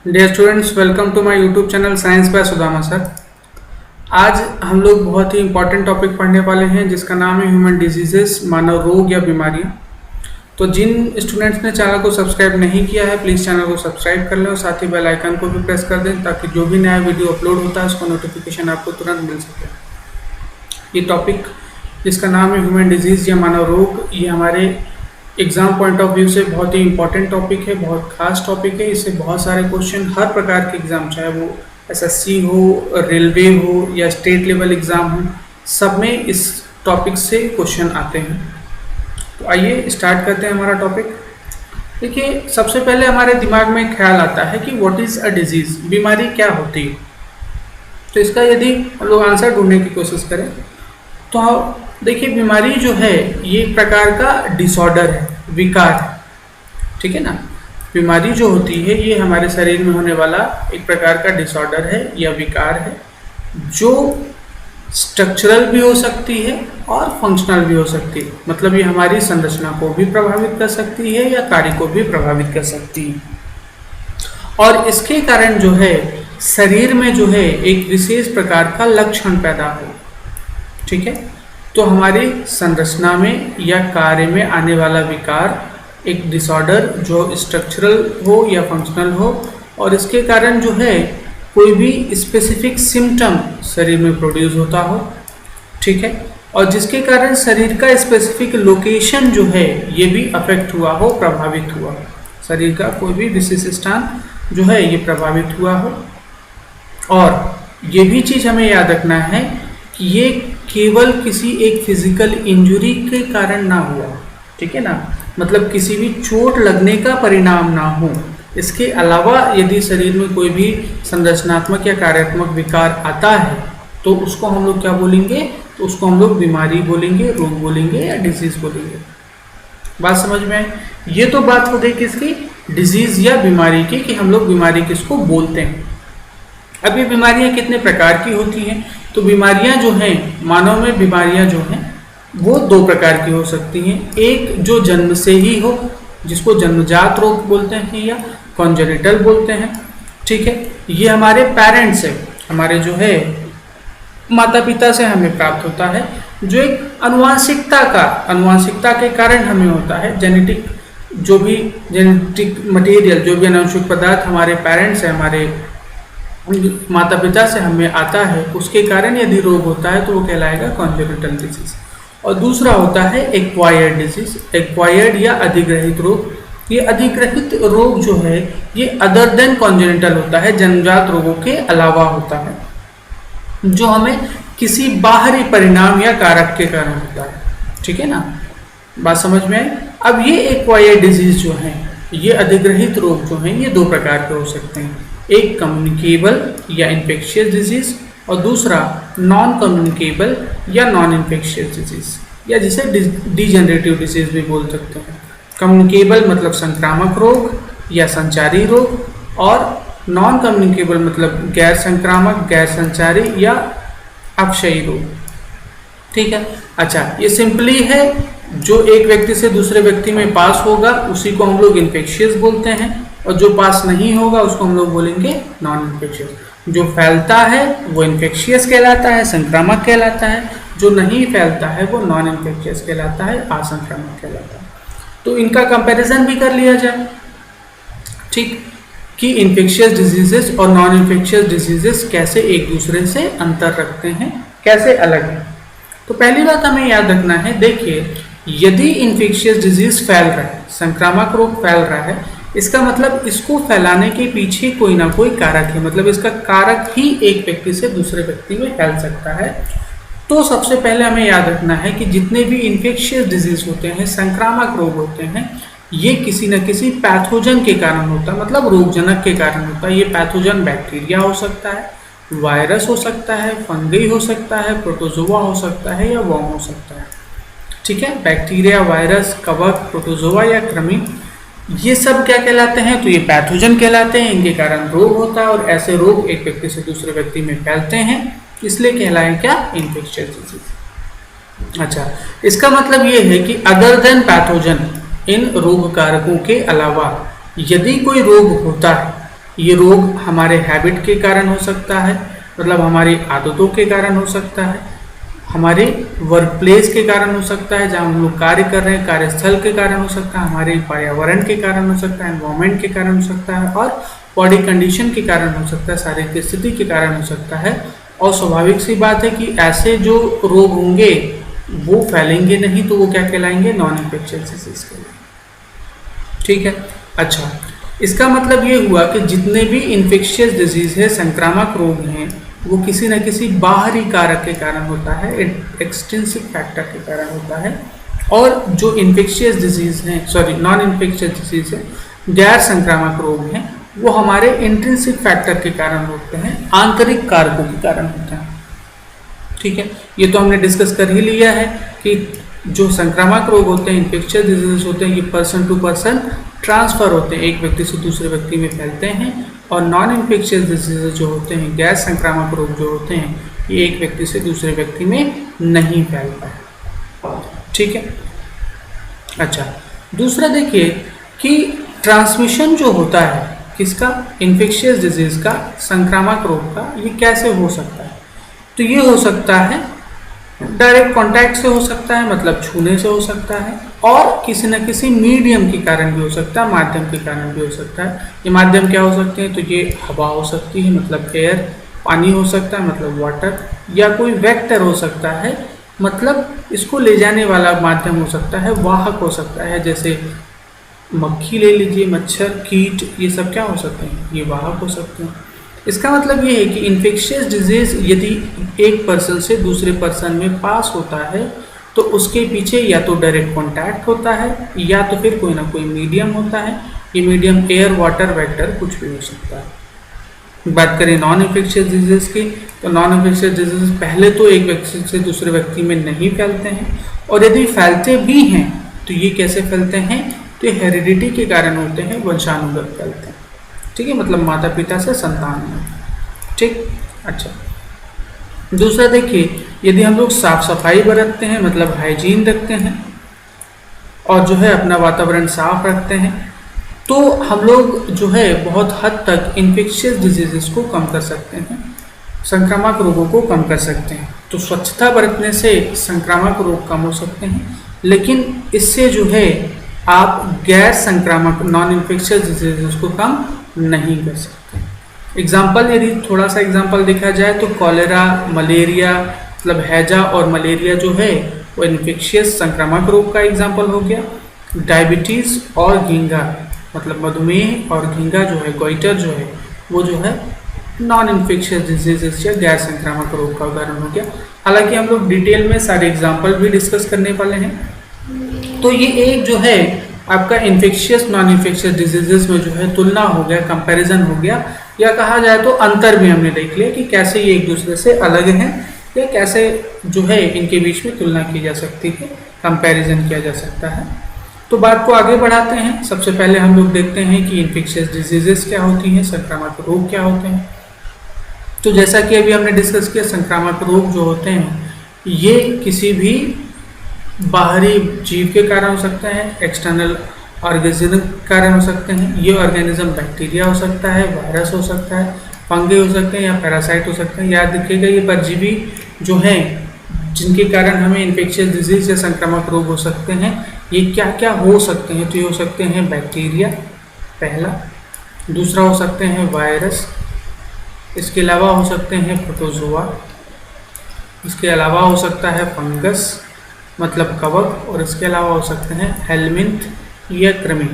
Dear students, welcome to my YouTube channel science by Sudama sir. आज हम लोग बहुत ही इंपॉर्टेंट टॉपिक पढ़ने वाले हैं जिसका नाम है ह्यूमन डिजीजेस, मानव रोग या बीमारियां। तो जिन स्टूडेंट्स ने चैनल को सब्सक्राइब नहीं किया है प्लीज़ चैनल को सब्सक्राइब कर लें और साथ ही बेल आइकन को भी प्रेस कर दें ताकि जो भी नया वीडियो अपलोड होता है उसका नोटिफिकेशन आपको तुरंत मिल सके। ये टॉपिक जिसका नाम है ह्यूमन डिजीज़ या मानव रोग, ये हमारे एग्ज़ाम पॉइंट ऑफ व्यू से बहुत ही इंपॉर्टेंट टॉपिक है, बहुत खास टॉपिक है। इससे बहुत सारे क्वेश्चन हर प्रकार के एग्ज़ाम, चाहे वो एसएससी हो, रेलवे हो या स्टेट लेवल एग्ज़ाम हो, सब में इस टॉपिक से क्वेश्चन आते हैं। तो आइए स्टार्ट करते हैं हमारा टॉपिक। देखिए, सबसे पहले हमारे दिमाग में ख्याल आता है कि व्हाट इज़ अ डिजीज़, बीमारी क्या होती है। तो इसका यदि हम लोग आंसर ढूंढने की कोशिश करें तो देखिए, बीमारी जो है ये एक प्रकार का डिसऑर्डर है, विकार है, ठीक है ना। बीमारी जो होती है ये हमारे शरीर में होने वाला एक प्रकार का डिसऑर्डर है या विकार है, जो स्ट्रक्चरल भी हो सकती है और फंक्शनल भी हो सकती है। मतलब ये हमारी संरचना को भी प्रभावित कर सकती है या कार्य को भी प्रभावित कर सकती है, और इसके कारण जो है शरीर में जो है एक विशेष प्रकार का लक्षण पैदा हो, ठीक है। तो हमारी संरचना में या कार्य में आने वाला विकार एक डिसऑर्डर जो स्ट्रक्चरल हो या फंक्शनल हो, और इसके कारण जो है कोई भी स्पेसिफिक सिम्टम शरीर में प्रोड्यूस होता हो, ठीक है, और जिसके कारण शरीर का स्पेसिफिक लोकेशन जो है ये भी अफेक्ट हुआ हो, प्रभावित हुआ हो। शरीर का कोई भी विशेष स्थान जो है ये प्रभावित हुआ हो। और ये भी चीज़ हमें याद रखना है कि ये केवल किसी एक फिजिकल इंजुरी के कारण ना हुआ, ठीक है ना, मतलब किसी भी चोट लगने का परिणाम ना हो। इसके अलावा यदि शरीर में कोई भी संरचनात्मक या कार्यात्मक विकार आता है तो उसको हम लोग क्या बोलेंगे, तो उसको हम लोग बीमारी बोलेंगे, रोग बोलेंगे या डिजीज बोलेंगे। बात समझ में आई? ये तो बात हो गई किसकी, डिजीज या बीमारी की, कि हम लोग बीमारी किसको बोलते हैं। अब ये बीमारियां कितने प्रकार की होती हैं? तो बीमारियां जो हैं, मानव में बीमारियां जो हैं वो दो प्रकार की हो सकती हैं। एक जो जन्म से ही हो, जिसको जन्मजात रोग बोलते हैं या कॉन्जेनिटल बोलते हैं, ठीक है। ये हमारे पेरेंट्स से, हमारे जो है माता पिता से हमें प्राप्त होता है, जो एक अनुवांशिकता के कारण हमें होता है। जेनेटिक मटेरियल, जो भी अनुवांशिक पदार्थ हमारे पेरेंट्स से, हमारे माता पिता से हमें आता है, उसके कारण यदि रोग होता है तो वो कहलाएगा कॉन्जेनिटल डिजीज। और दूसरा होता है एक्वायर्ड डिजीज, एक्वायर्ड या अधिग्रहित रोग। ये अधिग्रहित रोग जो है ये अदर देन कॉन्जेनिटल होता है, जन्मजात रोगों के अलावा होता है, जो हमें किसी बाहरी परिणाम या कारक के कारण होता है, ठीक है ना। बात समझ में आई? अब ये एक्वायर्ड डिजीज जो है, ये अधिग्रहित रोग जो हैं, ये दो प्रकार के हो सकते हैं। एक कम्युनिकेबल या इन्फेक्शियस डिजीज और दूसरा नॉन कम्युनिकेबल या नॉन इन्फेक्शियस डिजीज, या जिसे डिजेनरेटिव डिजीज भी बोल सकते हैं। कम्युनिकेबल मतलब संक्रामक रोग या संचारी रोग, और नॉन कम्युनिकेबल मतलब गैर संक्रामक, गैर संचारी या अपक्षयी रोग, ठीक है। अच्छा, ये सिंपली है, जो एक व्यक्ति से दूसरे व्यक्ति में पास होगा उसी को हम लोग इन्फेक्शियस बोलते हैं, और जो पास नहीं होगा उसको हम लोग बोलेंगे नॉन इन्फेक्शियस। जो फैलता है वो इन्फेक्शियस कहलाता है, संक्रामक कहलाता है। जो नहीं फैलता है वो नॉन इन्फेक्शियस कहलाता है, असंक्रामक कहलाता है। तो इनका कंपैरिजन भी कर लिया जाए, ठीक, कि इन्फेक्शियस डिजीजेस और नॉन इन्फेक्शियस डिजीजेस कैसे एक दूसरे से अंतर रखते हैं, कैसे अलग हैं। तो पहली बात हमें याद रखना है, देखिए, यदि इन्फेक्शियस डिजीज फैल रहा है, संक्रामक रोग फैल रहा है, इसका मतलब इसको फैलाने के पीछे कोई ना कोई कारक है, मतलब इसका कारक ही एक व्यक्ति से दूसरे व्यक्ति में फैल सकता है। तो सबसे पहले हमें याद रखना है कि जितने भी इन्फेक्शियस डिजीज होते हैं, संक्रामक रोग होते हैं, ये किसी न किसी पैथोजन के कारण होता है, मतलब रोगजनक के कारण होता है। ये पैथोजन बैक्टीरिया हो सकता है, वायरस हो सकता है, फंगी हो सकता है, प्रोटोजोआ हो सकता है या वर्म हो सकता है, ठीक है। बैक्टीरिया, वायरस, कवक, प्रोटोजोआ या कृमि, ये सब क्या कहलाते हैं, तो ये पैथोजन कहलाते हैं। इनके कारण रोग होता है, और ऐसे रोग एक व्यक्ति से दूसरे व्यक्ति में फैलते हैं, इसलिए कहलाए क्या, इन्फेक्शियस डिजीज। अच्छा, इसका मतलब ये है कि अदर देन पैथोजन, इन रोग कारकों के अलावा यदि कोई रोग होता है ये रोग हमारे हैबिट के कारण हो सकता है, मतलब हमारी आदतों के कारण हो सकता है, हमारे वर्क प्लेस के कारण हो सकता है, जहाँ हम लोग कार्य कर रहे हैं कार्यस्थल के कारण हो सकता है, हमारे पर्यावरण के कारण हो सकता है, एनवायरमेंट के कारण हो सकता है, और बॉडी कंडीशन के कारण हो सकता है, शारीरिक स्थिति के कारण हो सकता है। और स्वाभाविक सी बात है कि ऐसे जो रोग होंगे वो फैलेंगे नहीं, तो वो क्या कहलाएंगे? नॉन इन्फेक्शियस डिजीज के लिए। ठीक है। अच्छा, इसका मतलब ये हुआ कि जितने भी इन्फेक्शियस डिजीज है, संक्रामक रोग हैं, वो किसी न किसी बाहरी कारक के कारण होता है, एक्सट्रिंसिक फैक्टर के कारण होता है। और जो इन्फेक्शियस डिजीज हैं, सॉरी नॉन इन्फेक्शियस डिजीज है, गैर संक्रामक रोग हैं, वो हमारे इंट्रिंसिक फैक्टर के कारण होते हैं, आंतरिक कारकों के कारण होते हैं। ठीक है, ये तो हमने डिस्कस कर ही लिया है कि जो संक्रामक रोग होते हैं, इन्फेक्शियस डिजीज होते हैं, ये पर्सन टू पर्सन ट्रांसफर होते हैं, एक व्यक्ति से दूसरे व्यक्ति में फैलते हैं। और नॉन इन्फेक्शियस डिजीज जो होते हैं, गैर संक्रामक रोग जो होते हैं, ये एक व्यक्ति से दूसरे व्यक्ति में नहीं फैलता है। ठीक है। अच्छा, दूसरा देखिए कि ट्रांसमिशन जो होता है किसका? इन्फेक्शियस डिजीज का, संक्रामक रोग का, ये कैसे हो सकता है? तो ये हो सकता है डायरेक्ट कांटेक्ट से हो सकता है, मतलब छूने से हो सकता है, और किसी न किसी मीडियम के कारण भी हो सकता है, माध्यम के कारण भी हो सकता है। ये माध्यम क्या हो सकते हैं? तो ये हवा हो सकती है, मतलब एयर, पानी हो सकता है, मतलब वाटर, या कोई वेक्टर हो सकता है, मतलब इसको ले जाने वाला माध्यम हो सकता है, वाहक हो सकता है, जैसे मक्खी ले लीजिए, मच्छर, कीट, ये सब क्या हो सकते हैं? ये वाहक हो सकते हैं। इसका मतलब ये है कि इन्फेक्शियस डिजीज यदि एक पर्सन से दूसरे पर्सन में पास होता है तो उसके पीछे या तो डायरेक्ट कांटेक्ट होता है, या तो फिर कोई ना कोई मीडियम होता है। ये मीडियम एयर, वाटर, वेक्टर कुछ भी हो सकता है। बात करें नॉन इन्फेक्शियस डिजीज की, तो नॉन इन्फेक्शियस डिजीज पहले तो एक व्यक्ति से दूसरे व्यक्ति में नहीं फैलते हैं, और यदि फैलते भी हैं तो ये कैसे फैलते हैं? तो ये हेरिडिटी के कारण होते हैं, वंशानुगत फैलते हैं। ठीक है, मतलब माता पिता से संतान में। ठीक। अच्छा, दूसरा देखिए, यदि हम लोग साफ सफाई बरतते हैं, मतलब हाइजीन रखते हैं, और जो है अपना वातावरण साफ रखते हैं, तो हम लोग जो है बहुत हद तक इन्फेक्शियस डिजीजेस को कम कर सकते हैं, संक्रामक रोगों को कम कर सकते हैं। तो स्वच्छता बरतने से संक्रामक रोग कम हो सकते हैं, लेकिन इससे जो है आप गैर संक्रामक नॉन इन्फेक्शियस डिजीजेस को कम नहीं कर सकते। एग्जाम्पल, यदि थोड़ा सा एग्जाम्पल देखा जाए तो कॉलेरा, मलेरिया, मतलब हैजा और मलेरिया जो है वो इन्फेक्शियस संक्रामक रोग का एग्जाम्पल हो गया। डायबिटीज़ और घींगा, मतलब मधुमेह और घींगा जो है, गोइटर जो है, वो जो है नॉन इन्फेक्शियस डिजीजेस या गैर संक्रामक रोग का उदाहरण हो गया। हालांकि हम लोग डिटेल में सारे एग्जाम्पल भी डिस्कस करने वाले हैं। तो ये एक जो है आपका इन्फेक्शियस नॉन इन्फेक्शियस डिजीजेस में जो है तुलना हो गया, कंपैरिजन हो गया, या कहा जाए तो अंतर भी हमने देख लिया कि कैसे ये एक दूसरे से अलग हैं, या कैसे जो है इनके बीच में तुलना की जा सकती है, कंपैरिजन किया जा सकता है। तो बात को आगे बढ़ाते हैं। सबसे पहले हम लोग देखते हैं कि इन्फेक्शियस डिजीजेस क्या होती हैं, संक्रामक रोग क्या होते हैं। तो जैसा कि अभी हमने डिस्कस किया, संक्रामक रोग जो होते हैं ये किसी भी बाहरी जीव के कारण हो सकते हैं, एक्सटर्नल ऑर्गेनिज्म के कारण हो सकते हैं। ये ऑर्गेनिज्म बैक्टीरिया हो सकता है, वायरस हो सकता है, फंगे हो सकते हैं, या पैरासाइट हो सकते हैं। याद रखिएगा, ये परजीवी जो हैं जिनके कारण हमें इन्फेक्शियस डिजीज या संक्रामक रोग हो सकते हैं, ये क्या क्या हो सकते हैं? तो ये हो सकते हैं बैक्टीरिया, पहला। दूसरा हो सकते हैं वायरस। इसके अलावा हो सकते हैं प्रोटोजोआ। इसके अलावा हो सकता है फंगस, मतलब कवक। और इसके अलावा हो सकते हैं हेलमिंथ या कृमि।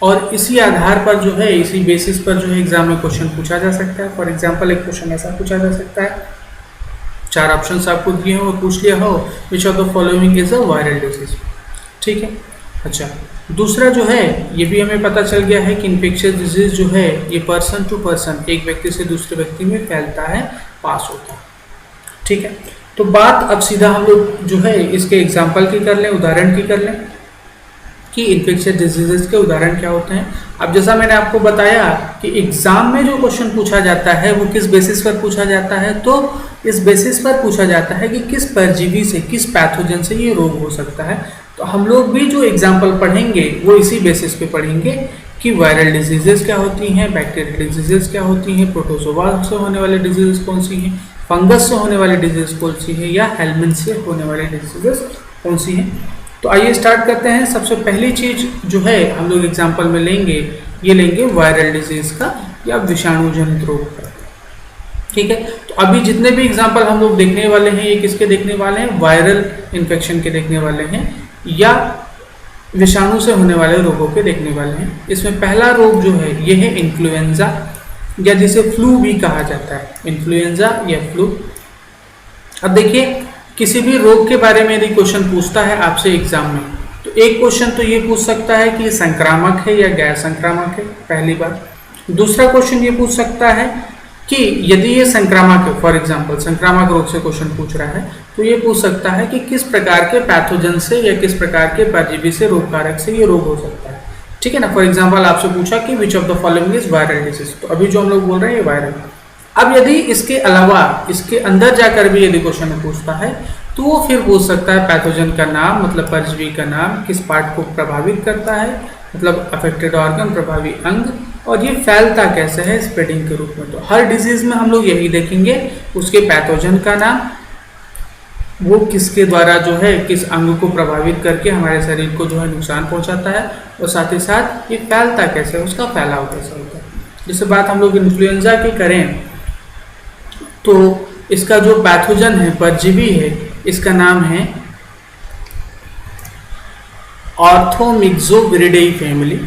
और इसी आधार पर जो है, इसी बेसिस पर जो है एग्जाम में क्वेश्चन पूछा जा सकता है। फॉर एग्जांपल, एक क्वेश्चन ऐसा पूछा जा सकता है, 4 ऑप्शंस आपको दिए हो और पूछ लिया हो, which of the following is a viral disease. ठीक है। अच्छा, दूसरा जो है, ये भी हमें पता चल गया है कि इन्फेक्शियस डिजीज जो है ये पर्सन टू पर्सन, एक व्यक्ति से दूसरे व्यक्ति में फैलता है, पास होता है। ठीक है। तो बात अब सीधा हम लोग जो है इसके एग्जाम्पल की कर लें, उदाहरण की कर लें कि इन्फेक्शियस डिजीजेस के उदाहरण क्या होते हैं। अब जैसा मैंने आपको बताया कि एग्जाम में जो क्वेश्चन पूछा जाता है वो किस बेसिस पर पूछा जाता है, तो इस बेसिस पर पूछा जाता है कि किस परजीवी से, किस पैथोजन से ये रोग हो सकता है। तो हम लोग भी जो एग्जाम्पल पढ़ेंगे वो इसी बेसिस पे पढ़ेंगे कि कि वायरल डिजीजेस क्या होती हैं, बैक्टीरियल डिजीजेस क्या होती हैं, प्रोटोजोआ से होने वाले डिजीजेस कौन सी हैं, फंगस से होने वाली डिजीज कौन सी है, या हेलमिन से होने वाली डिजीजेस कौन सी हैं। तो आइए स्टार्ट करते हैं। सबसे पहली चीज जो है हम लोग एग्जाम्पल में लेंगे, ये लेंगे वायरल डिजीज का या विषाणु जनित रोग का। ठीक है, तो अभी जितने भी एग्जाम्पल हम लोग देखने वाले हैं, ये किसके देखने वाले हैं, वायरल इन्फेक्शन के देखने वाले हैं या विषाणु से होने वाले रोगों के देखने वाले हैं। इसमें पहला रोग जो है ये है इन्फ्लुएंजा, या जिसे फ्लू भी कहा जाता है, इन्फ्लुएंजा या फ्लू। अब देखिए, किसी भी रोग के बारे में यदि क्वेश्चन पूछता है आपसे एग्जाम में, तो एक क्वेश्चन तो ये पूछ सकता है कि ये संक्रामक है या गैर संक्रामक है, पहली बात। दूसरा क्वेश्चन ये पूछ सकता है कि यदि ये संक्रामक है, फॉर एग्जाम्पल संक्रामक रोग से क्वेश्चन पूछ रहा है, तो ये पूछ सकता है कि किस प्रकार के पैथोजन से या किस प्रकार के परजीवी से, रोग कारक से ये रोग हो सकता है। ठीक है ना, फॉर एग्जाम्पल आपसे पूछा कि which of the following is viral disease, तो अभी जो हम लोग बोल रहे हैं ये वायरल। अब यदि इसके अलावा इसके अंदर जाकर भी यदि क्वेश्चन पूछता है, तो वो फिर पूछ सकता है पैथोजन का नाम, मतलब परजीवी का नाम, किस पार्ट को प्रभावित करता है, मतलब अफेक्टेड ऑर्गन, प्रभावी अंग, और ये फैलता कैसे है, स्प्रेडिंग के रूप में। तो हर डिजीज में हम लोग यही देखेंगे, उसके पैथोजन का नाम, वो किसके द्वारा जो है किस अंग को प्रभावित करके हमारे शरीर को जो है नुकसान पहुंचाता है, और साथ ही साथ ये फैलता कैसे है, उसका फैलाव कैसे होता है। जैसे बात हम लोग इन्फ्लुएंजा की करें, तो इसका जो पैथोजन है, परजीवी है, इसका नाम है ऑर्थोमिक्सोविरिडेई फैमिली।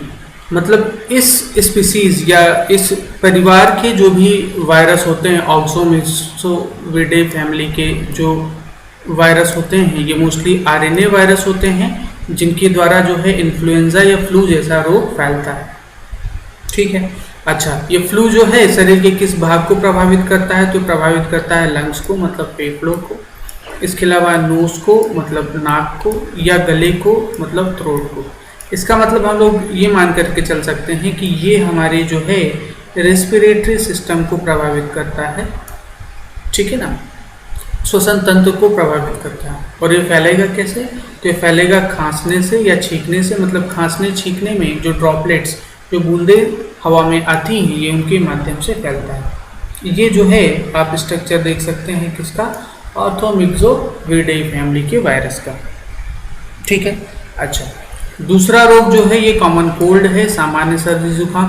मतलब इस स्पीसीज या इस परिवार के जो भी वायरस होते हैं, ऑक्सोमिक्सोविरिडेई फैमिली के जो वायरस होते हैं, ये मोस्टली आरएनए वायरस होते हैं, जिनके द्वारा जो है इन्फ्लुएंजा या फ्लू जैसा रोग फैलता है। ठीक है, अच्छा, ये फ्लू जो है शरीर के किस भाग को प्रभावित करता है, तो प्रभावित करता है लंग्स को, मतलब फेफड़ों को, इसके अलावा नोज को, मतलब नाक को, या गले को, मतलब थ्रोट को। इसका मतलब हम लोग ये मान करके चल सकते हैं कि ये हमारे जो है रेस्पिरेटरी सिस्टम को प्रभावित करता है। ठीक है ना, श्वसन तंत्र को प्रभावित करता है। और ये फैलेगा कैसे, तो ये फैलेगा खांसने से या छींकने से, मतलब खांसने छींकने में जो ड्रॉपलेट्स, जो बूंदे हवा में आती हैं, ये उनके माध्यम से फैलता है। ये जो है आप स्ट्रक्चर देख सकते हैं किसका, ऑर्थोमिक्सोविरिडेई फैमिली के वायरस का। ठीक है, अच्छा, दूसरा रोग जो है ये कॉमन कोल्ड है, सामान्य सर्दी जुकाम।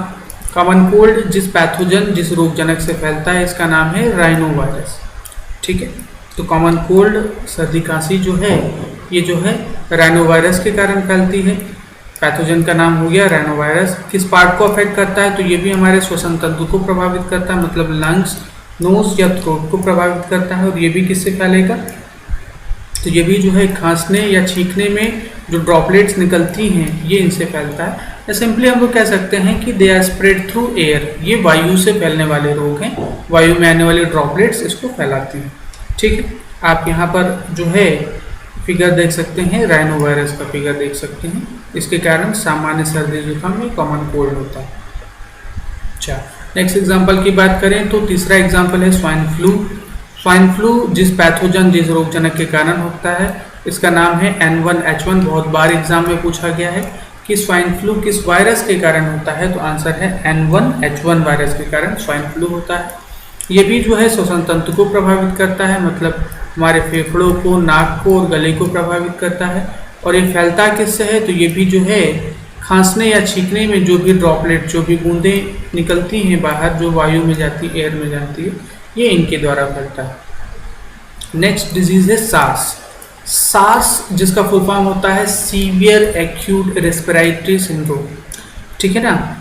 कॉमन कोल्ड जिस पैथोजन, जिस रोगजनक से फैलता है, इसका नाम है राइनो वायरस। ठीक है, तो कॉमन कोल्ड, सर्दी खांसी जो है, ये जो है राइनो वायरस के कारण फैलती है। पैथोजन का नाम हो गया राइनो वायरस। किस पार्ट को अफेक्ट करता है, तो ये भी हमारे श्वसन तंत्र को प्रभावित करता है, मतलब लंग्स, नोज या थ्रोट को प्रभावित करता है। और ये भी किससे फैलेगा, तो ये भी जो है खांसने या छींकने में जो ड्रॉपलेट्स निकलती हैं, ये इनसे फैलता है। या सिंपली हम लोग कह सकते हैं कि they are spread through air, ये वायु से फैलने वाले रोग हैं, वायु में आने वाली ड्रॉपलेट्स इसको फैलाती हैं। ठीक है, आप यहाँ पर जो है फिगर देख सकते हैं, राइनो वायरस का फिगर देख सकते हैं। इसके कारण सामान्य सर्दी जुकाम में कॉमन कोल्ड होता है। अच्छा, नेक्स्ट एग्जांपल की बात करें तो तीसरा एग्जांपल है स्वाइन फ्लू। स्वाइन फ्लू जिस पैथोजन, जिस रोगजनक के कारण होता है, इसका नाम है N1H1। बहुत बार एग्जाम में पूछा गया है कि स्वाइन फ्लू किस वायरस के कारण होता है, तो आंसर है N1H1 वायरस के कारण स्वाइन फ्लू होता है। ये भी जो है श्वसन तंत्र को प्रभावित करता है, मतलब हमारे फेफड़ों को, नाक को और गले को प्रभावित करता है। और ये फैलता किससे है, तो ये भी जो है खांसने या छींकने में जो भी ड्रॉपलेट, जो भी बूंदें निकलती हैं बाहर, जो वायु में जाती, एयर में जाती है, ये इनके द्वारा फैलता है। नेक्स्ट डिजीज है सार्स। सार्स जिसका फुल फॉर्म होता है सीवियर एक्यूट रेस्पिरेटरी सिंड्रोम। ठीक है ना,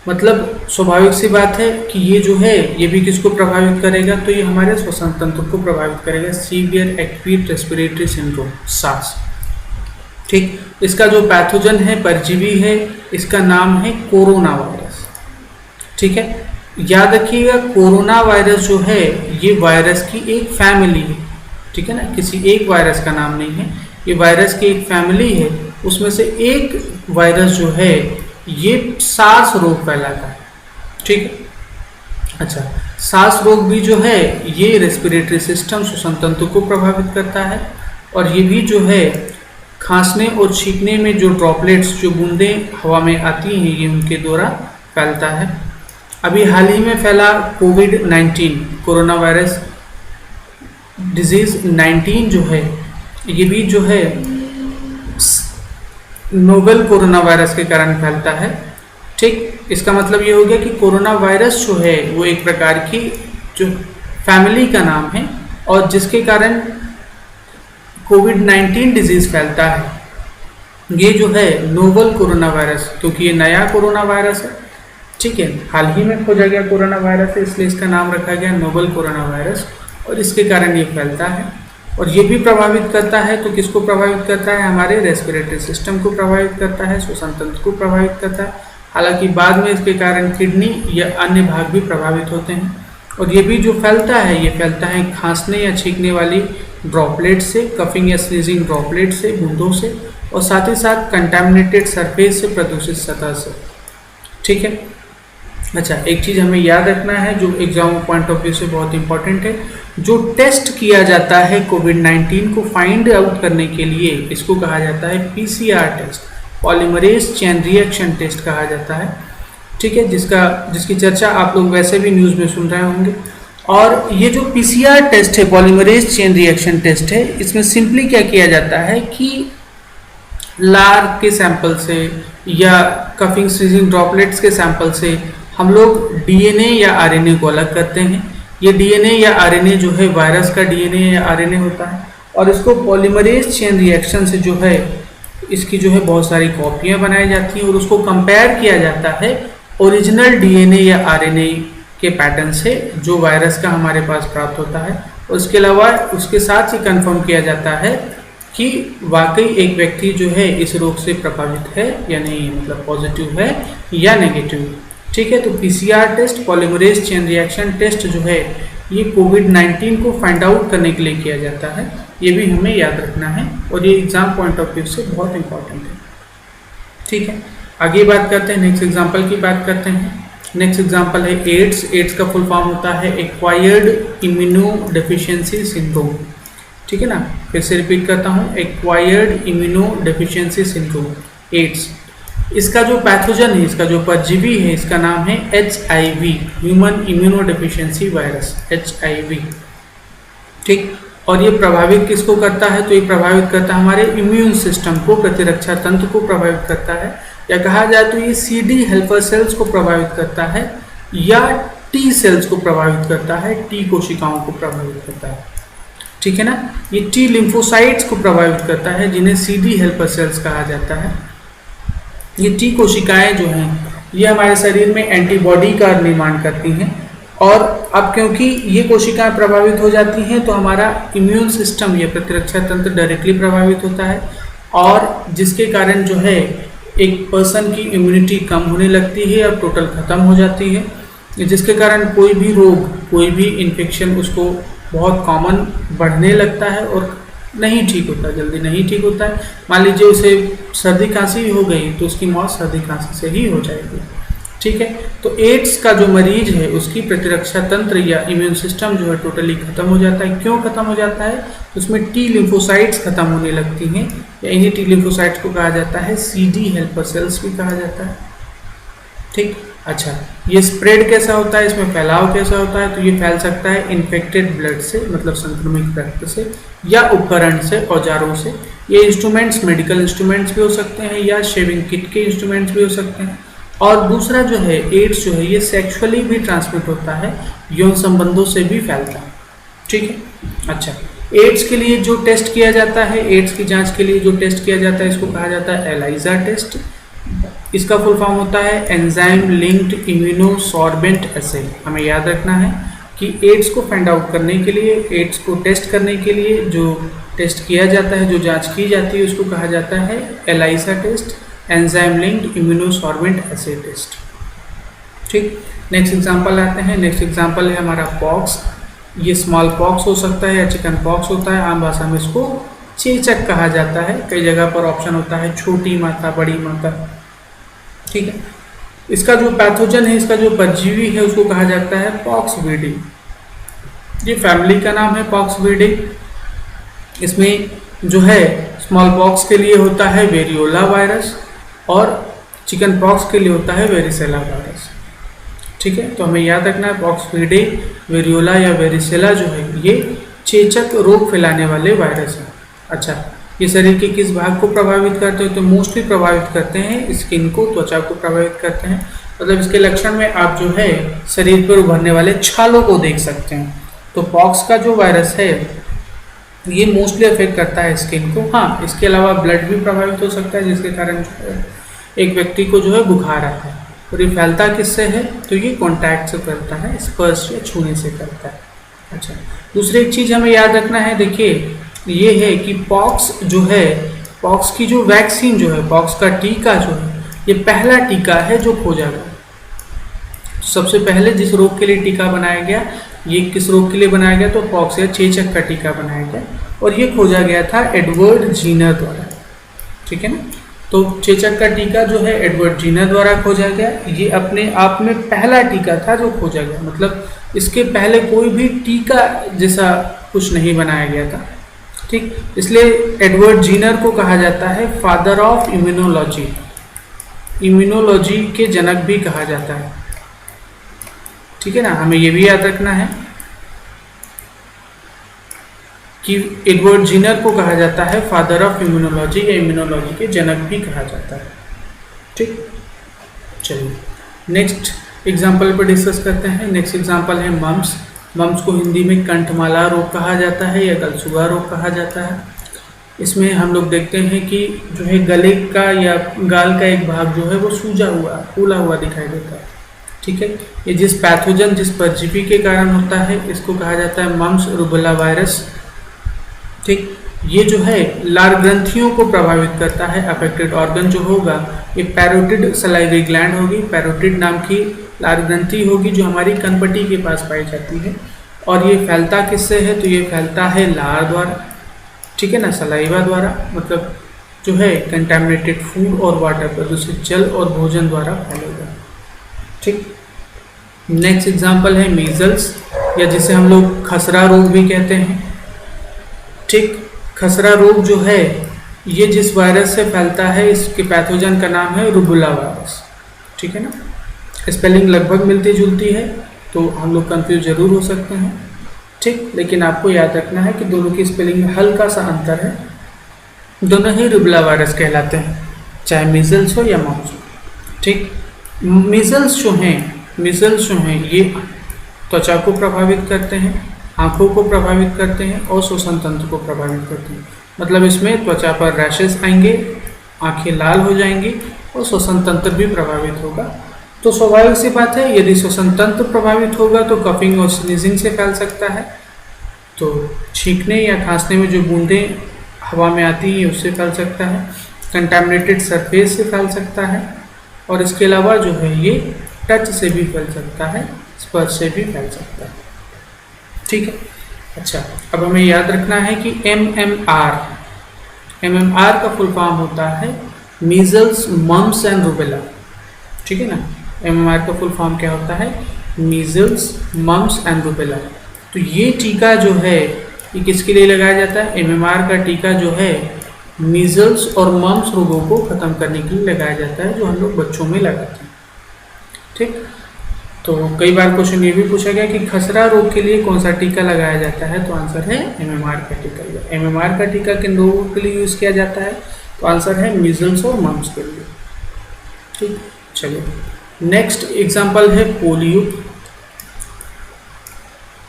मतलब स्वाभाविक सी बात है कि ये जो है ये भी किसको प्रभावित करेगा, तो ये हमारे श्वसन तंत्र को प्रभावित करेगा। Severe acute respiratory syndrome, SARS. ठीक, इसका जो पैथोजन है, परजीवी है, इसका नाम है कोरोना वायरस। ठीक है, याद रखिएगा कोरोना वायरस जो है ये वायरस की एक फैमिली है। ठीक है ना, किसी एक वायरस का नाम नहीं है, ये वायरस की एक फैमिली है। उसमें से एक वायरस जो है ये सार्स रोग फैलाता है। ठीक है, अच्छा, सार्स रोग भी जो है ये रेस्पिरेटरी सिस्टम, श्वसन तंत्र को प्रभावित करता है। और ये भी जो है खांसने और छींकने में जो ड्रॉपलेट्स, जो बूंदें हवा में आती हैं, ये उनके द्वारा फैलता है। अभी हाल ही में फैला कोविड-19 कोरोना वायरस डिजीज 19 जो है, ये भी जो है नोवेल कोरोना वायरस के कारण फैलता है। ठीक, इसका मतलब ये हो गया कि कोरोना वायरस जो है वो एक प्रकार की जो फैमिली का नाम है और जिसके कारण कोविड-19 डिजीज फैलता है। ये जो है नोवेल कोरोना वायरस, क्योंकि ये नया कोरोना वायरस है, ठीक है, हाल ही में खोजा गया कोरोना वायरस है, इसलिए इसका नाम रखा गया नोवेल कोरोना वायरस और इसके कारण ये फैलता है और ये भी प्रभावित करता है। तो किसको प्रभावित करता है? हमारे रेस्पिरेटरी सिस्टम को प्रभावित करता है, श्वसन तंत्र को प्रभावित करता है। हालांकि बाद में इसके कारण किडनी या अन्य भाग भी प्रभावित होते हैं। और ये भी जो फैलता है, ये फैलता है खांसने या छींकने वाली ड्रॉपलेट से, कफिंग या स्नीजिंग ड्रॉपलेट से, बूंदों से, और साथ ही साथ कंटामिनेटेड सरफेस से, प्रदूषित सतह से। ठीक है। अच्छा, एक चीज़ हमें याद रखना है जो एग्जाम पॉइंट ऑफ व्यू से बहुत इंपॉर्टेंट है, जो टेस्ट किया जाता है कोविड-19 को फाइंड आउट करने के लिए, इसको कहा जाता है PCR test, polymerase chain reaction test कहा जाता है। ठीक है, जिसकी चर्चा आप लोग वैसे भी न्यूज़ में सुन रहे होंगे। और ये जो पीसीआर टेस्ट है, पॉलीमरेज चेन रिएक्शन टेस्ट है, इसमें सिंपली क्या किया जाता है कि लार के सैंपल से या कफिंग स्नीजिंग ड्रॉपलेट्स के सैंपल से हम लोग डीएनए या आरएनए को अलग करते हैं। ये डीएनए या आरएनए जो है वायरस का डीएनए या आरएनए होता है और इसको पॉलीमरेज चेन रिएक्शन से जो है इसकी जो है बहुत सारी कॉपियां बनाई जाती हैं और उसको कंपेयर किया जाता है ओरिजिनल डीएनए या आरएनए के पैटर्न से जो वायरस का हमारे पास प्राप्त होता है। उसके अलावा उसके साथ ही कंफर्म किया जाता है कि वाकई एक व्यक्ति जो है इस रोग से प्रभावित है या नहीं, मतलब पॉजिटिव है या नेगेटिव। ठीक है, तो PCR test, polymerase chain reaction test जो है ये कोविड-19 को फाइंड आउट करने के लिए किया जाता है। ये भी हमें याद रखना है और ये एग्जाम पॉइंट ऑफ व्यू से बहुत इंपॉर्टेंट है। ठीक है, आगे बात करते हैं, नेक्स्ट एग्जाम्पल की बात करते हैं। नेक्स्ट एग्जाम्पल है एड्स। एड्स का फुल फॉर्म होता है एक्वायर्ड इम्यूनो डेफिशिएंसी सिंड्रोम। ठीक है ना, फिर से रिपीट करता हूँ, acquired immunodeficiency syndrome, AIDS. इसका जो पैथोजन है, इसका जो परजीवी है, इसका नाम है HIV, human immuno deficiency virus, HIV। ठीक, और ये प्रभावित किसको करता है? तो ये प्रभावित करता है हमारे इम्यून सिस्टम को, प्रतिरक्षा तंत्र को प्रभावित करता है, या कहा जाए तो ये CD हेल्पर सेल्स को प्रभावित करता है या T सेल्स को प्रभावित करता है, T कोशिकाओं को प्रभावित करता है। ठीक है ना, ये T लिम्फोसाइट्स को प्रभावित करता है जिन्हें CD हेल्पर सेल्स कहा जाता है। ये T कोशिकाएं जो हैं ये हमारे शरीर में एंटीबॉडी का निर्माण करती हैं और अब क्योंकि ये कोशिकाएं प्रभावित हो जाती हैं तो हमारा इम्यून सिस्टम या प्रतिरक्षा तंत्र डायरेक्टली प्रभावित होता है और जिसके कारण जो है एक पर्सन की इम्यूनिटी कम होने लगती है और टोटल ख़त्म हो जाती है, जिसके कारण कोई भी रोग, कोई भी इन्फेक्शन उसको बहुत कॉमन बढ़ने लगता है और नहीं ठीक होता, जल्दी नहीं ठीक होता है। मान लीजिए उसे सर्दी खांसी हो गई तो उसकी मौत सर्दी खांसी से ही हो जाएगी। ठीक है, तो एड्स का जो मरीज है उसकी प्रतिरक्षा तंत्र या इम्यून सिस्टम जो है टोटली खत्म हो जाता है। क्यों खत्म हो जाता है? उसमें टी लिम्फोसाइट्स खत्म होने लगती हैं या इन्हीं टी लिम्फोसाइट्स को कहा जाता है CD हेल्पर सेल्स भी कहा जाता है। ठीक, अच्छा, ये स्प्रेड कैसा होता है, इसमें फैलाव कैसा होता है? तो ये फैल सकता है इन्फेक्टेड ब्लड से, मतलब संक्रमित रक्त से, या उपकरण से, औजारों से। ये इंस्ट्रूमेंट्स मेडिकल इंस्ट्रूमेंट्स भी हो सकते हैं या शेविंग किट के इंस्ट्रूमेंट्स भी हो सकते हैं। और दूसरा जो है एड्स जो है ये सेक्सुअली भी ट्रांसमिट होता है, यौन संबंधों से भी फैलता है। ठीक है, अच्छा, एड्स के लिए जो टेस्ट किया जाता है, एड्स की जांच के लिए जो टेस्ट किया जाता है इसको कहा जाता है एलाइजा टेस्ट। इसका फुल फॉर्म होता है एंजाइम लिंक्ड इम्यूनोसॉर्बेंट एसे। हमें याद रखना है कि एड्स को फाइंड आउट करने के लिए, एड्स को टेस्ट करने के लिए जो टेस्ट किया जाता है, जो जांच की जाती है उसको कहा जाता है ELISA test, enzyme linked immunosorbent assay test. ठीक, नेक्स्ट एग्जांपल आते हैं। नेक्स्ट एग्जांपल है हमारा पॉक्स। ये स्मॉल पॉक्स हो सकता है या चिकन पॉक्स होता है, आम भाषा में इसको चेचक कहा जाता है। कई जगह पर ऑप्शन होता है छोटी माता, बड़ी माता। ठीक है, इसका जो पैथोजन है, इसका जो परजीवी है उसको कहा जाता है पॉक्सविडी। ये फैमिली का नाम है पॉक्सविडी। इसमें जो है स्मॉल पॉक्स के लिए होता है वेरियोला वायरस और चिकन पॉक्स के लिए होता है वेरिसेला वायरस। ठीक है, तो हमें याद रखना है पॉक्सफीडे, वेरियोला या वेरिसेला जो है ये चेचक रोग फैलाने वाले वायरस हैं। अच्छा, ये शरीर के किस भाग को प्रभावित करते हैं? तो मोस्टली प्रभावित करते हैं स्किन को, त्वचा को प्रभावित करते हैं। मतलब इसके लक्षण में आप जो है शरीर पर उभरने वाले छालों को देख सकते हैं। तो पॉक्स का जो वायरस है ये मोस्टली अफेक्ट करता है स्किन को। हाँ, इसके अलावा ब्लड भी प्रभावित हो सकता है, जिसके कारण जो है एक व्यक्ति को जो है बुखार आता है। और ये फैलता किससे है? तो ये कॉन्टैक्ट से करता है, स्पर्श या छूने से करता है। अच्छा, दूसरी एक चीज़ हमें याद रखना है, देखिए ये है कि पॉक्स जो है, पॉक्स की जो वैक्सीन जो है, पॉक्स का टीका जो है, ये पहला टीका है जो खोजा गया। सबसे पहले जिस रोग के लिए टीका बनाया गया, ये किस रोग के लिए बनाया गया? तो पॉक्स या चेचक का टीका बनाया गया और ये खोजा गया था एडवर्ड जीनर द्वारा। ठीक है ना, तो चेचक का टीका जो है एडवर्ड जीनर द्वारा खोजा गया। ये अपने आप में पहला टीका था जो खोजा गया, मतलब इसके पहले कोई भी टीका जैसा कुछ नहीं बनाया गया था। ठीक, इसलिए एडवर्ड जीनर को कहा जाता है फादर ऑफ इम्यूनोलॉजी, इम्यूनोलॉजी के जनक भी कहा जाता है। ठीक है ना, हमें ये भी याद रखना है कि एडवर्ड जीनर को कहा जाता है फादर ऑफ इम्यूनोलॉजी या इम्यूनोलॉजी के जनक भी कहा जाता है। ठीक, चलिए नेक्स्ट एग्जाम्पल पर डिस्कस करते हैं। नेक्स्ट एग्जाम्पल है मम्स। मम्स को हिंदी में कंठमाला रोग कहा जाता है या गलसुआ रोग कहा जाता है। इसमें हम लोग देखते हैं कि जो है गले का या गाल का एक भाग जो है वो सूजा हुआ, फूला हुआ दिखाई देता है। ठीक है, ये जिस पैथोजन, जिस परजीवी के कारण होता है इसको कहा जाता है मम्स रूबेला वायरस। ठीक, ये जो है लार ग्रंथियों को प्रभावित करता है। अफेक्टेड ऑर्गन जो होगा ये पैरोटिड सलाइवरी ग्लैंड होगी, पैरोटिड नाम की लार ग्रंथि होगी जो हमारी कनपटी के पास पाई जाती है। और ये फैलता किससे है? तो ये फैलता है लार द्वारा। ठीक है ना, सलाइवा द्वारा, मतलब जो है कंटेमिनेटेड फूड और वाटर, प्रदूषित जल और भोजन द्वारा फैलेगा। ठीक, नेक्स्ट एग्जाम्पल है मीजल्स या जिसे हम लोग खसरा रोग भी कहते हैं। ठीक, खसरा रोग जो है ये जिस वायरस से फैलता है इसके पैथोजन का नाम है रूबेला वायरस। ठीक है ना, स्पेलिंग लगभग मिलती जुलती है तो हम लोग कंफ्यूज जरूर हो सकते हैं। ठीक, लेकिन आपको याद रखना है कि दोनों की स्पेलिंग में हल्का सा अंतर है, दोनों ही रूबेला वायरस कहलाते हैं, चाहे मीजल्स हो या मम्स हो। ठीक, मीजल्स जो हैं ये त्वचा को प्रभावित करते हैं, आंखों को प्रभावित करते हैं और श्वसन तंत्र को प्रभावित करते हैं। मतलब इसमें त्वचा पर रैशेस आएंगे, आंखें लाल हो जाएंगी और श्वसन तंत्र भी प्रभावित होगा। तो स्वाभाविक सी बात है, यदि श्वसन तंत्र प्रभावित होगा तो कफिंग और स्नीजिंग से फैल सकता है। तो छींकने या खांसने में जो बूंदें हवा में आती हैं उससे फैल सकता है, कंटैमिनेटेड सरफेस से फैल सकता है और इसके अलावा जो है ये टच से भी फैल सकता है, स्पर्श से भी फैल सकता है। ठीक है, अच्छा, अब हमें याद रखना है कि MMR का फुल फॉर्म होता है मीजल्स, मम्स एंड रूबेला। ठीक है ना, MMR का फुल फॉर्म क्या होता है? Measles, mumps and rubella. तो ये टीका जो है ये किसके लिए लगाया जाता है? MMR का टीका जो है मीजल्स और मम्स रोगों को खत्म करने के लिए लगाया जाता है, जो हम लोग बच्चों में लगाते हैं। ठीक, तो कई बार क्वेश्चन ये भी पूछा गया कि खसरा रोग के लिए कौन सा टीका लगाया जाता है? तो आंसर है MMR का टीका। MMR का टीका किन रोगों के लिए यूज़ किया जाता है? तो आंसर है मीजल्स और मम्स के लिए। ठीक, चलिए नेक्स्ट एग्जांपल है पोलियो।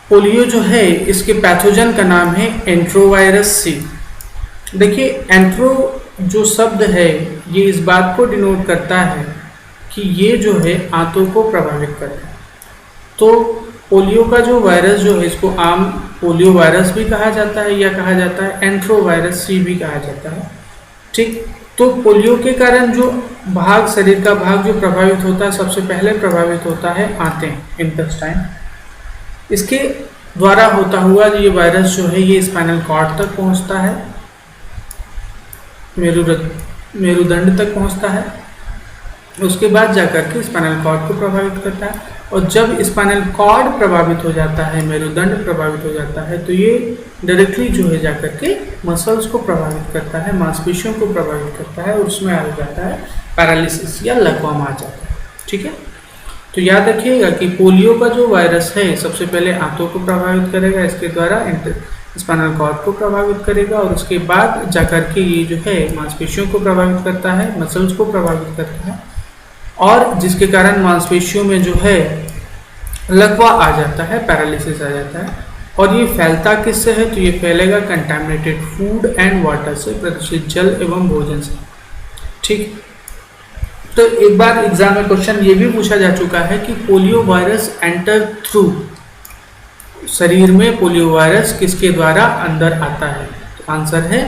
पोलियो जो है इसके पैथोजन का नाम है एंट्रोवायरस सी। देखिए एंट्रो जो शब्द है ये इस बात को डिनोट करता है कि ये जो है आंतों को प्रभावित करता है। तो पोलियो का जो वायरस जो है इसको आम पोलियो वायरस भी कहा जाता है या कहा जाता है एंट्रोवायरस सी भी कहा जाता है। ठीक, तो पोलियो के कारण जो भाग, शरीर का भाग जो प्रभावित होता है, सबसे पहले प्रभावित होता है आंतें, इंटेस्टाइन। इसके द्वारा होता हुआ ये वायरस जो है ये स्पाइनल कॉर्ड तक पहुंचता है, मेरुदंड तक पहुंचता है उसके बाद जाकर के स्पाइनल कॉर्ड को प्रभावित करता है, और जब स्पाइनल कॉर्ड प्रभावित हो जाता है, मेरुदंड प्रभावित हो जाता है, तो ये डायरेक्टली जो है जाकर के मसल्स को प्रभावित करता है, मांसपेशियों को प्रभावित करता है, और उसमें आ जाता है पैरालिसिस या लकवा आ जाता है। ठीक है, तो याद रखिएगा कि पोलियो का जो वायरस है सबसे पहले आंतों को प्रभावित करेगा, इसके द्वारा स्पाइनल कॉर्ड को प्रभावित करेगा, और उसके बाद जाकर के ये जो है मांसपेशियों को प्रभावित करता है, मसल्स को प्रभावित करता है, और जिसके कारण मांसपेशियों में जो है लकवा आ जाता है, पैरालिसिस आ जाता है। और ये फैलता किससे है? तो ये फैलेगा कंटामिनेटेड फूड एंड वाटर से, प्रदूषित जल एवं भोजन से। ठीक, तो एक बार एग्जाम में क्वेश्चन ये भी पूछा जा चुका है कि पोलियो वायरस एंटर थ्रू, शरीर में पोलियो वायरस किसके द्वारा अंदर आता है? तो आंसर है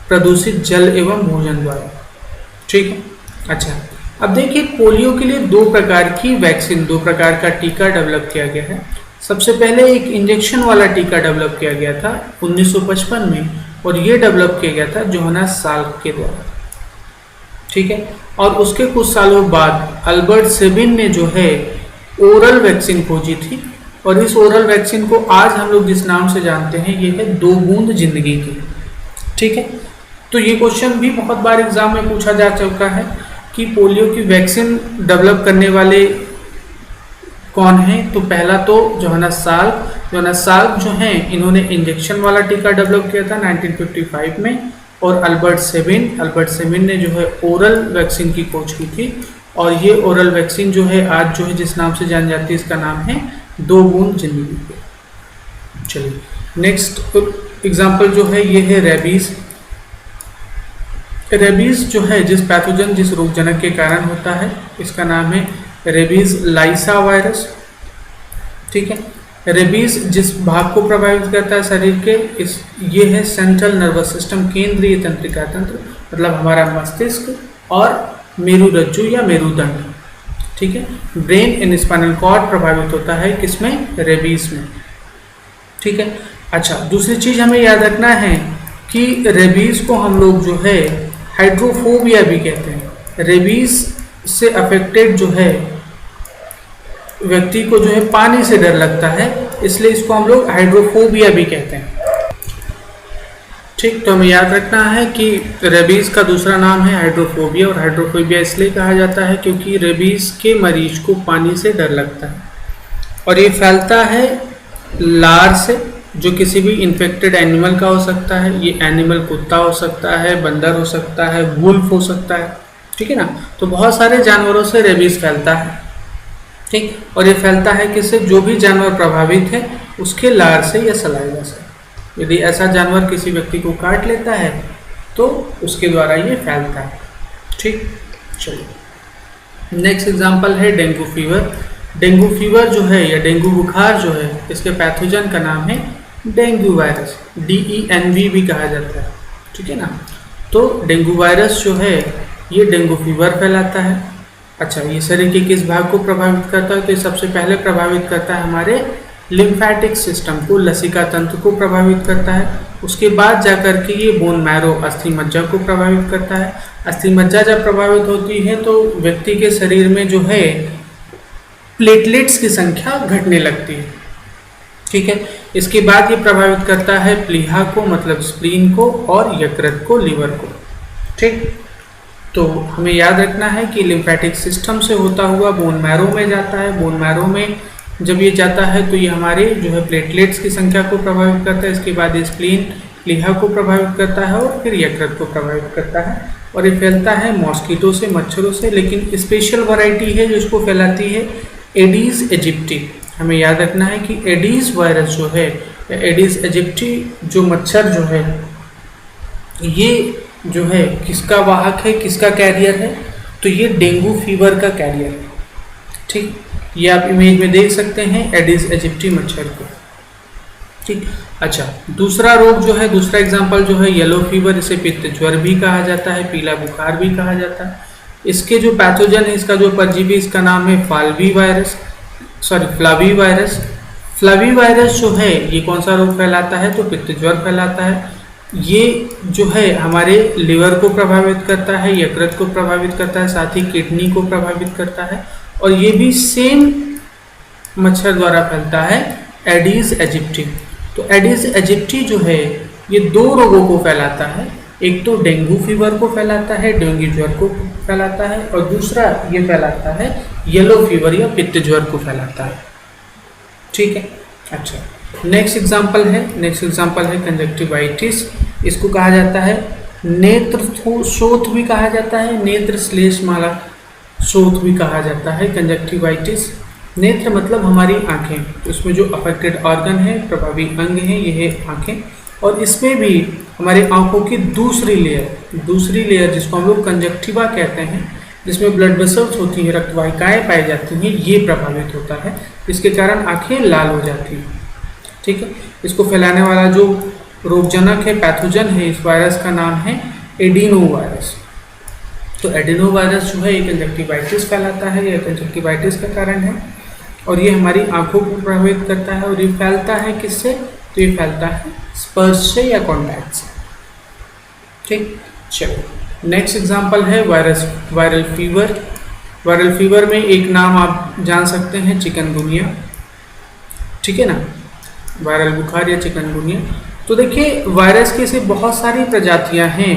प्रदूषित जल एवं भोजन द्वारा। ठीक है, अच्छा अब देखिए पोलियो के लिए दो प्रकार की वैक्सीन, दो प्रकार का टीका डेवलप किया गया है। सबसे पहले एक इंजेक्शन वाला टीका डेवलप किया गया था 1955 में, और ये डेवलप किया गया था जोहान्स साल्क के द्वारा। ठीक है, और उसके कुछ सालों बाद अल्बर्ट सेबिन ने जो है ओरल वैक्सीन खोजी थी, और इस ओरल वैक्सीन को आज हम लोग जिस नाम से जानते हैं ये है 2 बूंद जिंदगी की। ठीक है, तो ये क्वेश्चन भी बहुत बार एग्जाम में पूछा जा चुका है कि पोलियो की वैक्सीन डेवलप करने वाले कौन हैं? तो पहला तो जोहान्स साल्क जो हैं इन्होंने इंजेक्शन वाला टीका डेवलप किया था 1955 में, और अल्बर्ट सेबिन ने जो है ओरल वैक्सीन की खोज की थी, और ये ओरल वैक्सीन जो है आज जो है जिस नाम से जानी जाती है इसका नाम है 2 बूंद जिंदगी। चलिए नेक्स्ट एग्जाम्पल जो है ये है रेबीज। रेबीज जो है जिस पैथोजन, जिस रोगजनक के कारण होता है, इसका नाम है रेबीज लाइसा वायरस। ठीक है, रेबीज जिस भाग को प्रभावित करता है शरीर के, ये है सेंट्रल नर्वस सिस्टम, केंद्रीय तंत्रिका तंत्र, मतलब हमारा मस्तिष्क और मेरुरज्जु या मेरुदंड। ठीक है, ब्रेन एंड स्पाइनल कॉर्ड प्रभावित होता है किसमें? रेबीज में। ठीक है, अच्छा दूसरी चीज हमें याद रखना है कि रेबीज को हम लोग जो है हाइड्रोफोबिया भी कहते हैं। रेबीज से अफेक्टेड जो है व्यक्ति को जो है पानी से डर लगता है, इसलिए इसको हम लोग हाइड्रोफोबिया भी कहते हैं। ठीक, तो हमें याद रखना है कि रेबीज का दूसरा नाम है हाइड्रोफोबिया, और हाइड्रोफोबिया इसलिए कहा जाता है क्योंकि रेबीज के मरीज को पानी से डर लगता है, और ये फैलता है लार से, जो किसी भी इन्फेक्टेड एनिमल का हो सकता है। ये एनिमल कुत्ता हो सकता है, बंदर हो सकता है, वुल्फ हो सकता है। ठीक है ना, तो बहुत सारे जानवरों से रेबीज फैलता है। ठीक, और ये फैलता है किससे? जो भी जानवर प्रभावित है उसके लार से या सलाइवा से। यदि ऐसा जानवर किसी व्यक्ति को काट लेता है तो उसके द्वारा ये फैलता है। ठीक, चलिए नेक्स्ट एग्जांपल है डेंगू फीवर। डेंगू फीवर जो है या डेंगू बुखार जो है, इसके पैथोजन का नाम है डेंगू वायरस, DENV भी कहा जाता है। ठीक है ना, तो डेंगू वायरस जो है ये डेंगू फीवर फैलाता है। अच्छा, ये शरीर के किस भाग को प्रभावित करता है? तो ये सबसे पहले प्रभावित करता है हमारे लिम्फेटिक सिस्टम को, लसिका तंत्र को प्रभावित करता है। उसके बाद जाकर के ये बोन मैरो, अस्थि मज्जा को प्रभावित करता है। अस्थि मज्जा जब प्रभावित होती है तो व्यक्ति के शरीर में जो है प्लेटलेट्स की संख्या घटने लगती है। ठीक है, इसके बाद ये प्रभावित करता है प्लीहा को, मतलब स्प्लीन को, और यकृत को, लीवर को। ठीक, तो हमें याद रखना है कि लिम्फेटिक सिस्टम से होता हुआ बोन मैरो में जाता है। बोन मैरो में जब ये जाता है तो ये हमारे जो है प्लेटलेट्स की संख्या को प्रभावित करता है। इसके बाद स्प्लीन, प्लीहा को प्रभावित करता है, और फिर यकृत को प्रभावित करता है। और ये फैलता है मॉस्किटो से, मच्छरों से, लेकिन स्पेशल वैरायटी है जो इसको फैलाती है एडीज एजिप्टी। हमें याद रखना है कि एडीज वायरस जो है, एडीज एजिप्टी जो मच्छर जो है, ये जो है किसका वाहक है, किसका कैरियर है? तो ये डेंगू फीवर का कैरियर है। ठीक, ये आप इमेज में देख सकते हैं एडिस एजिप्टी मच्छर को। ठीक, अच्छा दूसरा रोग जो है, दूसरा एग्जांपल जो है येलो फीवर, इसे पित्त ज्वर भी कहा जाता है, पीला बुखार भी कहा जाता है। इसके जो पैथोजन है, इसका जो परजीवी, इसका नाम है फ्लावी वायरस। फ्लावी वायरस जो है ये कौन सा रोग फैलाता है? तो पित्त ज्वर फैलाता है। ये जो है हमारे लिवर को प्रभावित करता है, यकृत को प्रभावित करता है, साथ ही किडनी को प्रभावित करता है। और ये भी सेम मच्छर द्वारा फैलता है, एडीज एजिप्टी। तो एडीज एजिप्टी जो है ये 2 रोगों को फैलाता है। एक तो डेंगू फीवर को फैलाता है, डेंगू ज्वर को फैलाता है, और दूसरा ये फैलाता है येलो फीवर या पित्त ज्वर को फैलाता है। ठीक है, अच्छा। नेक्स्ट एग्जाम्पल है कंजक्टिवाइटिस। इसको कहा जाता है नेत्र शोथ भी कहा जाता है, नेत्र श्लेष माला शोथ भी कहा जाता है कंजक्टिवाइटिस। नेत्र मतलब हमारी आंखें, तो इसमें जो अफेक्टेड ऑर्गन है, प्रभावी अंग है, ये है आंखें। और इसमें भी हमारे आंखों की दूसरी लेयर जिसको हम लोग कंजक्टिवा कहते हैं, जिसमें ब्लड वेसल्स होती हैं, रक्तवाहिकाएं पाई जाती हैं, ये प्रभावित होता है। इसके कारण आंखें लाल हो जाती हैं। ठीक है, इसको फैलाने वाला जो रोगजनक है, पैथोजन है, इस वायरस का नाम है एडिनो वायरस। तो एडिनो वायरस जो है ये कंजक्टिवाइटिस फैलाता है, यह कंजक्टिवाइटिस का कारण है, और ये हमारी आंखों को प्रभावित करता है। और ये फैलता है किससे? तो ये फैलता है स्पर्श से या कॉन्टैक्ट से। ठीक, चलो नेक्स्ट एग्जांपल है वायरल फीवर। वायरल फीवर में एक नाम आप जान सकते हैं, चिकनगुनिया। ठीक है ना, वायरल बुखार या चिकनगुनिया। तो देखिए वायरस की ऐसी बहुत सारी प्रजातियां हैं,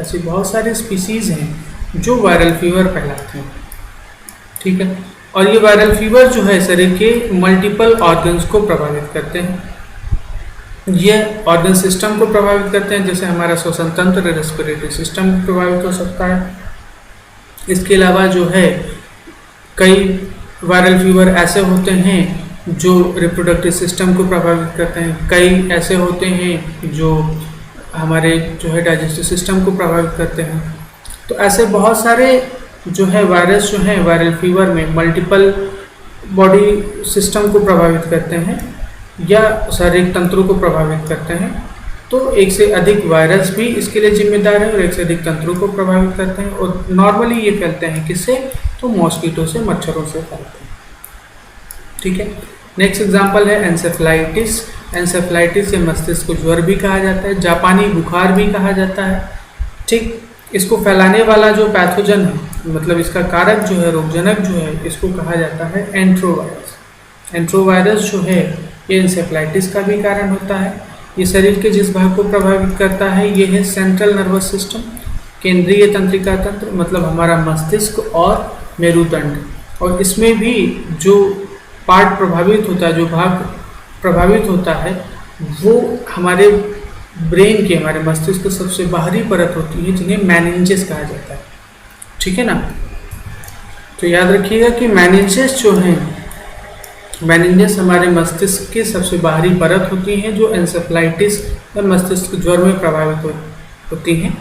ऐसी बहुत सारी स्पीसीज हैं जो वायरल फीवर फैलाती हैं। ठीक है, और ये वायरल फीवर जो है शरीर के मल्टीपल ऑर्गन्स को प्रभावित करते हैं। ये ऑर्गन सिस्टम को प्रभावित करते हैं, जैसे हमारा श्वसन तंत्र, रेस्पिरेटरी सिस्टम प्रभावित हो सकता है। इसके अलावा जो है कई वायरल फीवर ऐसे होते हैं जो रिप्रोडक्टिव सिस्टम को प्रभावित करते हैं, कई ऐसे होते हैं जो हमारे जो है डाइजेस्टिव सिस्टम को प्रभावित करते हैं। तो ऐसे बहुत सारे जो है वायरस जो हैं वायरल फीवर में मल्टीपल बॉडी सिस्टम को प्रभावित करते हैं या शारीरिक तंत्रों को प्रभावित करते हैं। तो एक से अधिक वायरस भी इसके लिए जिम्मेदार है और एक से अधिक तंत्रों को प्रभावित करते हैं। और नॉर्मली ये फैलते हैं किससे? तो मॉस्किटो से, मच्छरों से फैलते हैं। ठीक है, नेक्स्ट एग्जांपल है एंसेफ्लाइटिस। एंसेफ्लाइटिस या मस्तिष्क ज्वर भी कहा जाता है, जापानी बुखार भी कहा जाता है। ठीक, इसको फैलाने वाला जो पैथोजन है, मतलब इसका कारक जो है, रोगजनक जो है, इसको कहा जाता है एंट्रोवायरस। एंट्रोवायरस जो है ये एंसेफ्लाइटिस का भी कारण होता है। ये शरीर के जिस भाग को प्रभावित करता है ये है सेंट्रल नर्वस सिस्टम, केंद्रीय तंत्रिका तंत्र, मतलब हमारा मस्तिष्क और मेरुदंड। और इसमें भी जो पार्ट प्रभावित होता है, जो भाग प्रभावित होता है, वो हमारे ब्रेन के, हमारे मस्तिष्क की सबसे बाहरी परत होती है, जिन्हें मेनिंजेस कहा जाता है। ठीक है ना, तो याद रखिएगा कि मेनिंजेस जो हैं, मेनिंजेस हमारे मस्तिष्क के सबसे बाहरी परत होती हैं जो एंसेफ्लाइटिस या मस्तिष्क ज्वर में प्रभावित होती हैं।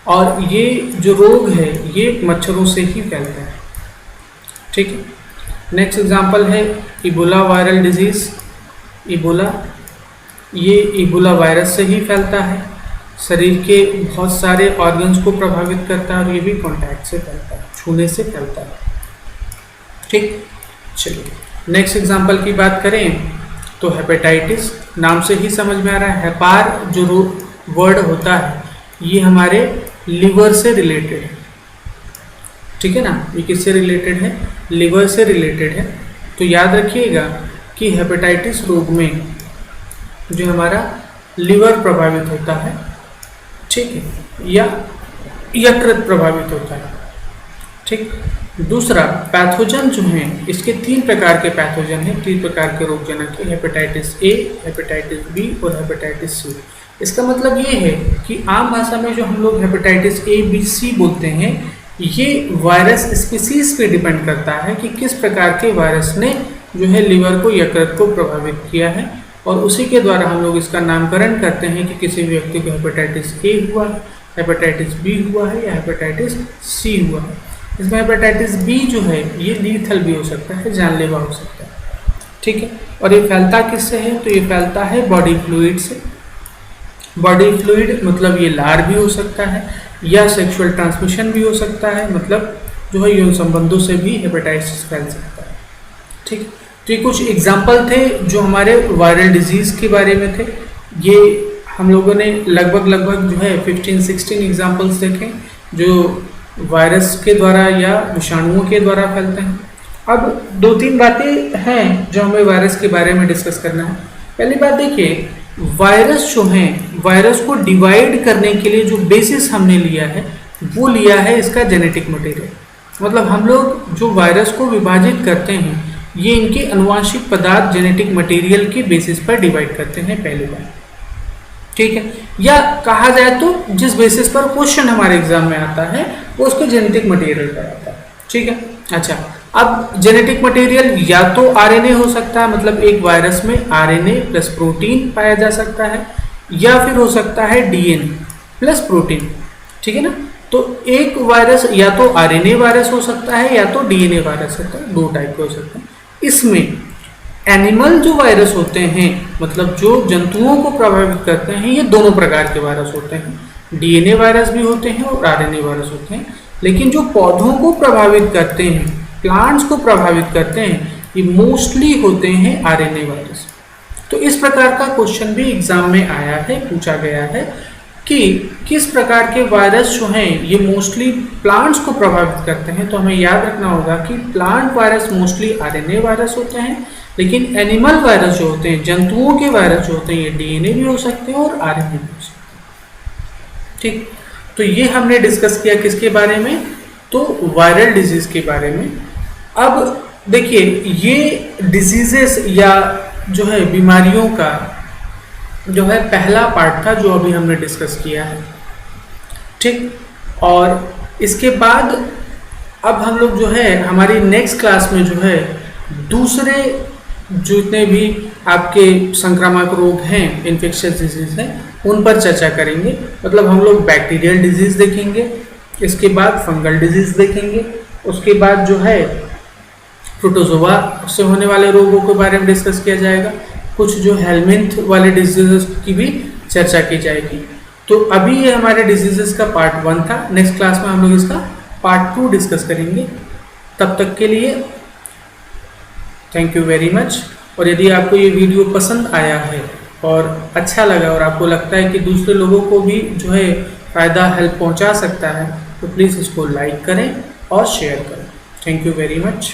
और ये जो रोग है ये मच्छरों से ही फैलता है। ठीक है, नेक्स्ट एग्जांपल है इबोला वायरल डिजीज़। इबोला, ये इबोला वायरस से ही फैलता है, शरीर के बहुत सारे ऑर्गन्स को प्रभावित करता है और ये भी कॉन्टैक्ट से फैलता है, छूने से फैलता है। ठीक, चलिए नेक्स्ट एग्जांपल की बात करें तो हेपेटाइटिस, नाम से ही समझ में आ रहा है, हेपार जो वर्ड होता है ये हमारे लिवर से रिलेटेड है। ठीक है ना, ये किससे रिलेटेड है? लिवर से रिलेटेड है। तो याद रखिएगा कि हेपेटाइटिस रोग में जो हमारा लिवर प्रभावित होता है, ठीक है, या यकृत प्रभावित होता है। ठीक, दूसरा पैथोजन जो हैं, इसके 3 प्रकार के पैथोजन हैं, 3 प्रकार के रोगजनक है, हेपेटाइटिस ए, हेपेटाइटिस बी और हेपेटाइटिस सी। इसका मतलब ये है कि आम भाषा में जो हम लोग हेपेटाइटिस ए, बी, सी बोलते हैं, ये वायरस स्पीसीज पे डिपेंड करता है कि किस प्रकार के वायरस ने जो है लिवर को, यकृत को प्रभावित किया है, और उसी के द्वारा हम लोग इसका नामकरण करते हैं कि किसी व्यक्ति को हेपेटाइटिस ए हुआ है, हेपेटाइटिस बी हुआ है या हेपेटाइटिस सी हुआ है। इसमें हेपेटाइटिस बी जो है ये लीथल भी हो सकता है, जानलेवा हो सकता है। ठीक है, और ये फैलता किससे है? तो ये फैलता है बॉडी फ्लूइड से। बॉडी फ्लूइड मतलब ये लार भी हो सकता है या सेक्सुअल ट्रांसमिशन भी हो सकता है, मतलब जो है यौन संबंधों से भी हेपेटाइटिस फैल सकता है। ठीक, तो ये कुछ एग्जाम्पल थे जो हमारे वायरल डिजीज़ के बारे में थे। ये हम लोगों ने लगभग जो है 15-16 एग्जाम्पल्स देखे जो वायरस के द्वारा या विषाणुओं के द्वारा फैलते हैं। अब 2-3 बातें हैं जो हमें वायरस के बारे में डिस्कस करना है। पहली बात देखिए, वायरस जो हैं, वायरस को डिवाइड करने के लिए जो बेसिस हमने लिया है वो लिया है इसका जेनेटिक मटेरियल। मतलब हम लोग जो वायरस को विभाजित करते हैं ये इनके अनुवांशिक पदार्थ जेनेटिक मटेरियल के बेसिस पर डिवाइड करते हैं पहली बार, ठीक है। या कहा जाए तो जिस बेसिस पर क्वेश्चन हमारे एग्जाम में आता है वो उसके जेनेटिक मटेरियल पर आता है, ठीक है। अच्छा, अब जेनेटिक मटेरियल या तो आरएनए हो सकता है, मतलब एक वायरस में आरएनए प्लस प्रोटीन पाया जा सकता है, या फिर हो सकता है डीएनए प्लस प्रोटीन, ठीक है ना। तो एक वायरस या तो आरएनए वायरस हो सकता है या तो डीएनए वायरस होता है, 2 टाइप के हो सकते हैं। इसमें एनिमल जो वायरस होते हैं, मतलब जो जंतुओं को प्रभावित करते हैं, ये दोनों प्रकार के वायरस होते हैं। डीएनए वायरस भी होते हैं और आरएनए वायरस होते हैं। लेकिन जो पौधों को प्रभावित करते हैं, प्लांट्स को प्रभावित करते हैं, ये मोस्टली होते हैं आरएनए वायरस। तो इस प्रकार का क्वेश्चन भी एग्जाम में आया है, पूछा गया है कि किस प्रकार के वायरस जो हैं ये मोस्टली प्लांट्स को प्रभावित करते हैं। तो हमें याद रखना होगा कि plant virus mostly RNA virus होते हैं, लेकिन एनिमल वायरस जो होते हैं, जंतुओं के वायरस जो होते हैं, ये डीएनए भी हो सकते हैं और आरएनए भी हो सकते हैं, ठीक। तो ये हमने डिस्कस किया किसके बारे में, तो वायरल डिजीज के बारे में। अब देखिए, ये डिजीजेस या जो है बीमारियों का जो है पहला पार्ट था जो अभी हमने डिस्कस किया है, ठीक। और इसके बाद अब हम लोग जो है हमारी नेक्स्ट क्लास में जो है दूसरे जितने भी आपके संक्रामक रोग हैं, इन्फेक्शियस डिजीज हैं, उन पर चर्चा करेंगे। मतलब हम लोग बैक्टीरियल डिजीज देखेंगे, इसके बाद फंगल डिजीज देखेंगे, उसके बाद जो है प्रोटोजोआ से होने वाले रोगों के बारे में डिस्कस किया जाएगा, कुछ जो हेलमिंथ वाले डिजीजेस की भी चर्चा की जाएगी। तो अभी ये हमारे डिजीजेस का पार्ट 1 था। नेक्स्ट क्लास में हम लोग इसका पार्ट 2 डिस्कस करेंगे। तब तक के लिए थैंक यू वेरी मच। और यदि आपको ये वीडियो पसंद आया है और अच्छा लगा और आपको लगता है कि दूसरे लोगों को भी जो है फ़ायदा, हेल्प पहुंचा सकता है, तो प्लीज़ इसको लाइक करें और शेयर करें। Thank you very much.